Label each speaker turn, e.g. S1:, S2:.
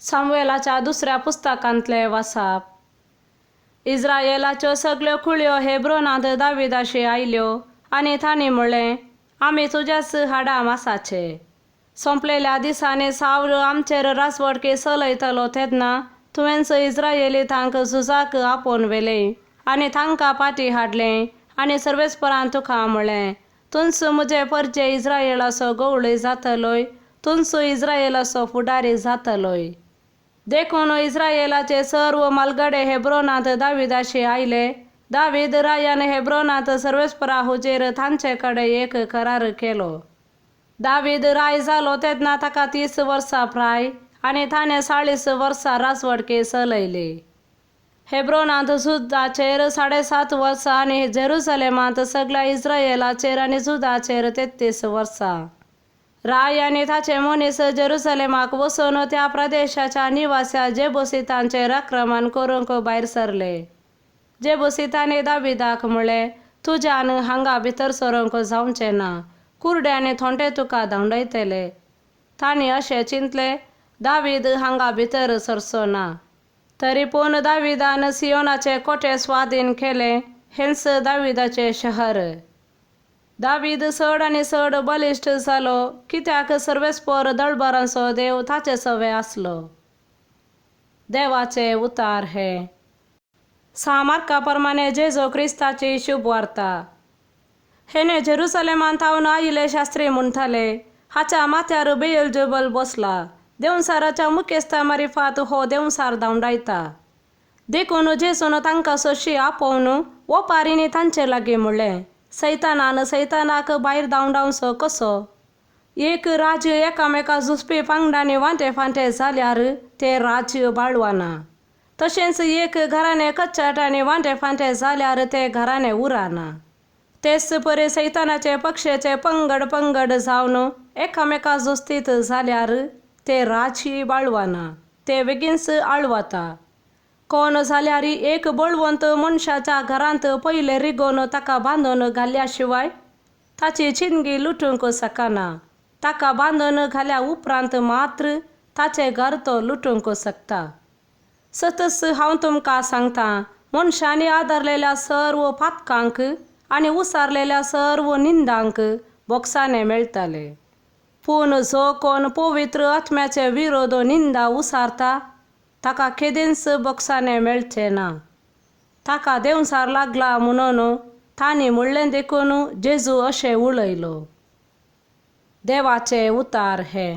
S1: सामुएलाच्या दुसऱ्या पुस्तकांतले वाचप. इस्रायेलाच्यो सगळ्यो कुळयो हेब्रोनांत दाविदाशी आयल्यो आनी तांणी म्हणलें, आमी तुज्याच हाडा मासाचे. सोंपलेल्या दिसांनी सावळ आमचेर राजवटकी चलयतलो तेन्ना तुवेंच इस्रायेलीतांक झुजाक आपोवन व्हेलें आनी तांकां फाटीं हाडलें आनी सर्वेस्परान तुका म्हणलें, तुंच म्हजे परजे इस्रायेलाचो गवळी जातलोय, तुंच इस्रायेलाचो फुडारी जातलोय. देखून इस्रायेलाचे सर्व मालगडे हेब्रोनांत दाविदाशी आयले. दावीद रायान हेब्रोनांत सर्वेस्परा हुजेर तांचे कडेन एक करार केलो. दावीद राय जालो तेन्ना ताका 30 वर्सां प्राय आनी ताणें 40 वर्सां राजवटकी चलयली. हेब्रोनांत जुदाचेर 7.5 वर्सां आनी जेरुसलेमांत सगळ्या इस्रायेलाचेर आनी जुदाचेर 33 वर्सां. राय आनी ताचे मनीस जेरुसलेमाक वचून त्या प्रदेशाच्या निवास्या जेबुसीतांचेर आक्रमण करूंक भायर सरले. जेबुसीतांनी दाविदाक म्हणलें, तुज्यान हांगा भितर सरूंक जावचें ना, कुर्डे आनी थोंटे तुका धांवडयतले. तांणी अशें चिंतलें, दावीद हांगा भितर सरचो ना. तरी पूण दाविदान सियोनाचे कोटे स्वाधीन केले. हेंच दाविदाचे शहर. दावीद चड आनी चड बलिश्ट जालो, कित्याक सर्वेस्पर दळबरांचो देव ताचे सवे आसलो. देवाचे उतार हे. सामार्का प्रमाणे जेजू क्रिस्ताची शुभ वार्ता. हेने जेरुसलेमांत थावन आयिल्ले शास्त्री म्हणटाले, हाच्या माथ्यार बेएल्जेबूल बसला. देंवसाराच्या मुखेस्ता मारिफात हो देंवसार धांवडायता. देखून जेजून तांकां सोशी आपोवन ओपारींनी तांचे लागीं म्हणलें, सैतानान सैतानाक भायर धांवडावचो कसो? एक राज्य एकामेका झुजपी पांगडांनी वांटे फांटे जाल्यार तें राज्य बाळवाना. तशेंच एक घराणें कच्चाट आनी वांटे फांटे जाल्यार तें घराणें उराना. तेच परी सैतानाचे पक्षाचे पंगड जावन एकामेका झुजतीत जाल्यार तें राज्य बाळवाना, तें बेगीनच आळवता. कोण जाल्यार एक बळवंत मनशाच्या घरांत पयले रिगोवन ताका बांदून घाल्या शिवाय ताची चिंगी लुटूंक शकना. ताका बांदून घाल्या उपरांत मात्र ताचें घर तो लुटूंक शकता. सतच हांव तुमकां सांगतां, मनशांनी आदारलेल्या सर्व पातकांक आनी उसारलेल्या सर्व निंदांक बोगसाणे मेळटले. पूण जो कोण पवित्र आत्म्याचे विरोध निंदा उसारता ताका केदींच बोगसाणे मेळचे ना. ताका देंवसार लागला म्हणून तांणी म्हणलें देखून जेजू अशें उलयलो. देवाचे उतार हे.